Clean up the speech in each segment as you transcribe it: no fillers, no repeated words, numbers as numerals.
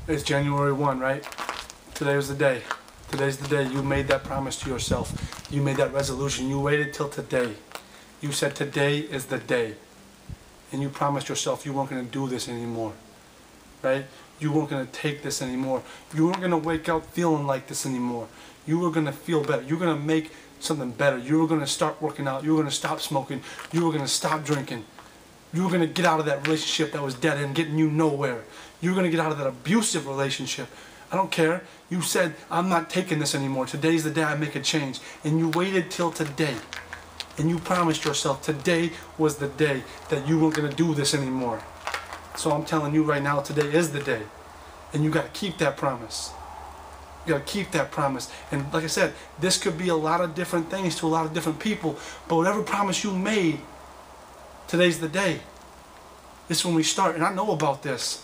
It's January 1, right? Today was the day. Today's the day you made that promise to yourself. You made that resolution. You waited till today. You said today is the day. And you promised yourself you weren't going to do this anymore. Right? You weren't going to take this anymore. You weren't going to wake up feeling like this anymore. You were going to feel better. You were going to make something better. You were going to start working out. You were going to stop smoking. You were going to stop drinking. You were going to get out of that relationship that was dead end, getting you nowhere. You were going to get out of that abusive relationship. I don't care. You said, I'm not taking this anymore. Today's the day I make a change. And you waited till today. And you promised yourself today was the day that you weren't going to do this anymore. So I'm telling you right now, today is the day. And you got to keep that promise. You got to keep that promise. And like I said, this could be a lot of different things to a lot of different people. But whatever promise you made, today's the day. This is when we start. And I know about this.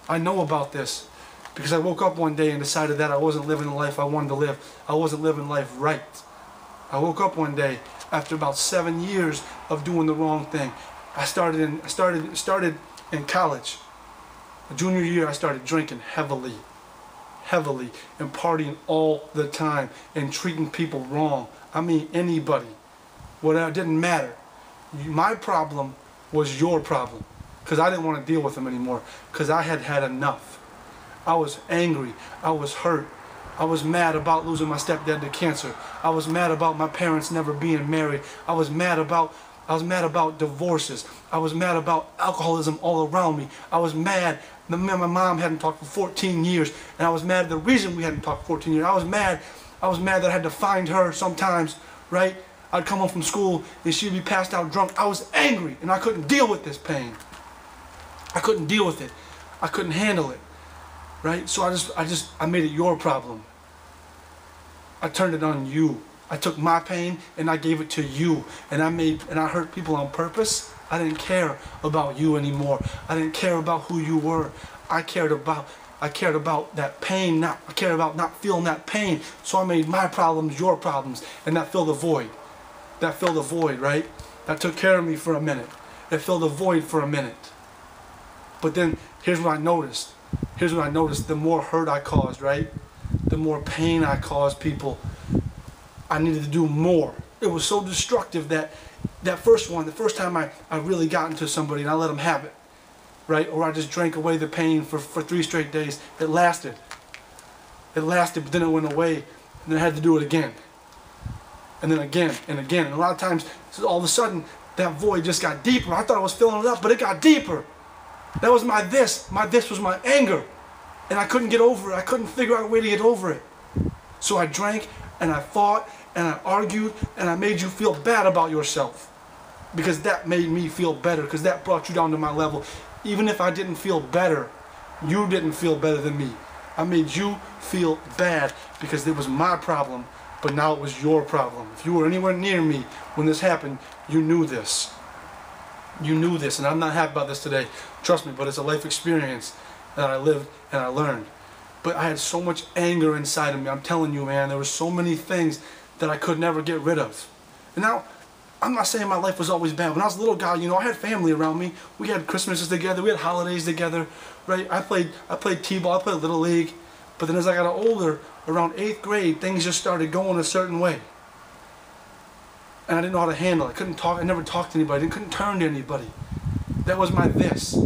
I know about this. Because I woke up one day and decided that I wasn't living the life I wanted to live. I wasn't living life right. I woke up one day after about 7 years of doing the wrong thing. I started in college. The junior year I started drinking heavily, and partying all the time and treating people wrong. I mean anybody. Whatever, it didn't matter. My problem was your problem, because I didn't want to deal with them anymore, because I had had enough. I was angry. I was hurt. I was mad about losing my stepdad to cancer. I was mad about my parents never being married. I was mad about divorces. I was mad about alcoholism all around me. I was mad that me and my mom hadn't talked for 14 years, and I was mad at the reason we hadn't talked for 14 years. I was mad that I had to find her sometimes, right? I'd come home from school and she'd be passed out drunk. I was angry and I couldn't deal with this pain. I couldn't deal with it. I couldn't handle it. Right? So I made it your problem. I turned it on you. I took my pain and I gave it to you. And I hurt people on purpose. I didn't care about you anymore. I didn't care about who you were. I cared about that pain. I cared about not feeling that pain. So I made my problems your problems, and that filled the void. That filled the void, right? That took care of me for a minute. It filled the void for a minute. But then here's what I noticed. Here's what I noticed. The more hurt I caused, right? The more pain I caused people. I needed to do more. It was so destructive that the first time I really got into somebody and I let them have it, right? Or I just drank away the pain for 3 straight days. It lasted. It lasted, but then it went away, and then I had to do it again. And then again and again. And a lot of times, all of a sudden, that void just got deeper. I thought I was filling it up, but it got deeper. That was my this. My this was my anger. And I couldn't get over it. I couldn't figure out a way to get over it. So I drank, and I fought, and I argued, and I made you feel bad about yourself. Because that made me feel better, because that brought you down to my level. Even if I didn't feel better, you didn't feel better than me. I made you feel bad because it was my problem, but now it was your problem. If you were anywhere near me when this happened, you knew this. You knew this, and I'm not happy about this today. Trust me, but it's a life experience that I lived and I learned. But I had so much anger inside of me. I'm telling you, man, there were so many things that I could never get rid of. And now, I'm not saying my life was always bad. When I was a little guy, you know, I had family around me. We had Christmases together. We had holidays together, right? I played T-ball. I played Little League. But then as I got older, around 8th grade, things just started going a certain way. And I didn't know how to handle it. I couldn't talk. I never talked to anybody. I couldn't turn to anybody. That was my this.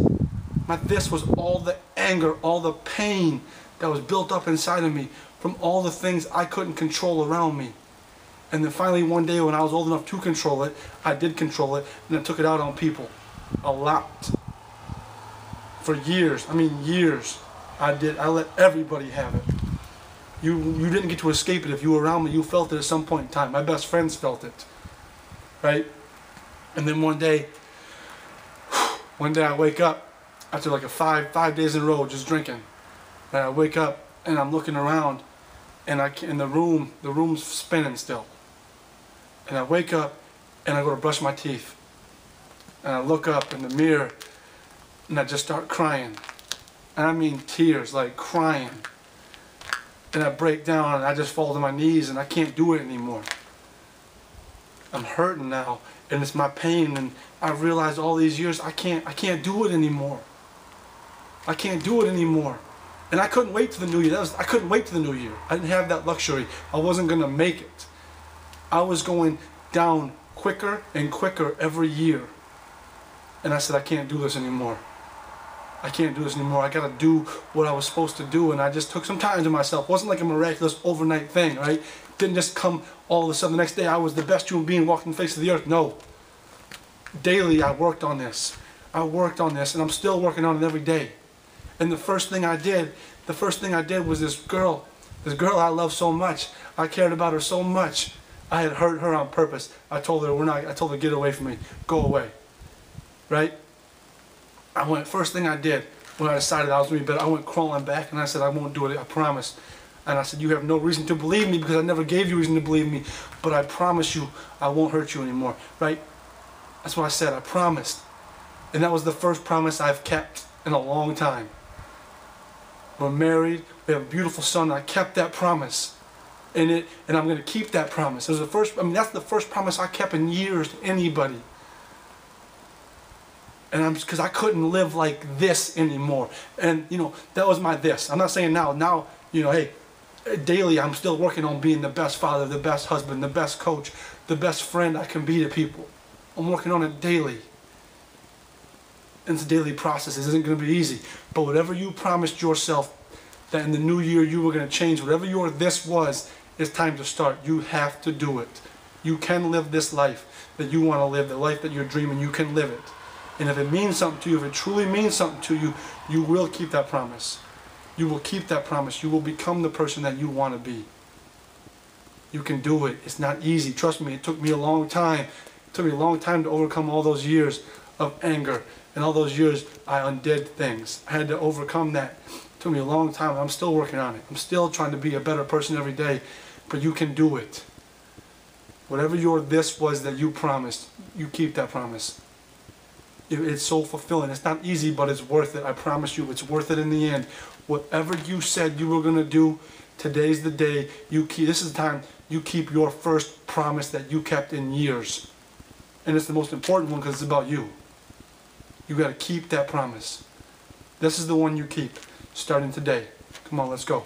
My this was all the anger, all the pain that was built up inside of me from all the things I couldn't control around me. And then finally one day when I was old enough to control it, I did control it, and I took it out on people. A lot. For years, I mean years, I let everybody have it. You didn't get to escape it. If you were around me, you felt it at some point in time. My best friends felt it. Right? And then one day I wake up after like a five days in a row just drinking. And I wake up and I'm looking around, and the room's spinning still. And I wake up and I go to brush my teeth. And I look up in the mirror and I just start crying. And I mean tears, like crying. And I break down and I just fall to my knees and I can't do it anymore. I'm hurting now, and it's my pain, and I realized all these years I can't do it anymore. I can't do it anymore. And I couldn't wait to the new year. I couldn't wait to the new year. I didn't have that luxury. I wasn't going to make it. I was going down quicker and quicker every year. And I said, I can't do this anymore. I can't do this anymore. I got to do what I was supposed to do. And I just took some time to myself. It wasn't like a miraculous overnight thing, right? It didn't just come all of a sudden the next day I was the best human being walking the face of the earth. No. Daily I worked on this. I worked on this, and I'm still working on it every day. And the first thing I did was this girl I love so much. I cared about her so much. I had hurt her on purpose. I told her, get away from me. Go away. Right? First thing I did when I decided I was going to be better, I went crawling back and I said, I won't do it, I promise. And I said, you have no reason to believe me because I never gave you reason to believe me, but I promise you I won't hurt you anymore. Right? That's what I said, I promised. And that was the first promise I've kept in a long time. We're married, we have a beautiful son, I kept that promise. And I'm going to keep that promise. That's the first promise I kept in years to anybody. And because I couldn't live like this anymore. And that was my this. I'm not saying now, hey, daily I'm still working on being the best father, the best husband, the best coach, the best friend I can be to people. I'm working on it daily. And it's a daily process. It isn't going to be easy. But whatever you promised yourself that in the new year you were going to change, whatever your this was, it's time to start. You have to do it. You can live this life that you want to live, the life that you're dreaming, you can live it. And if it means something to you, if it truly means something to you, you will keep that promise. You will keep that promise. You will become the person that you want to be. You can do it. It's not easy. Trust me, it took me a long time. It took me a long time to overcome all those years of anger. And all those years I undid things. I had to overcome that. It took me a long time. I'm still working on it. I'm still trying to be a better person every day. But you can do it. Whatever your this was that you promised, you keep that promise. It's so fulfilling. It's not easy, but it's worth it. I promise you, it's worth it in the end. Whatever you said you were going to do, today's the day. This is the time you keep your first promise that you kept in years. And it's the most important one because it's about you. You got to keep that promise. This is the one you keep, starting today. Come on, let's go.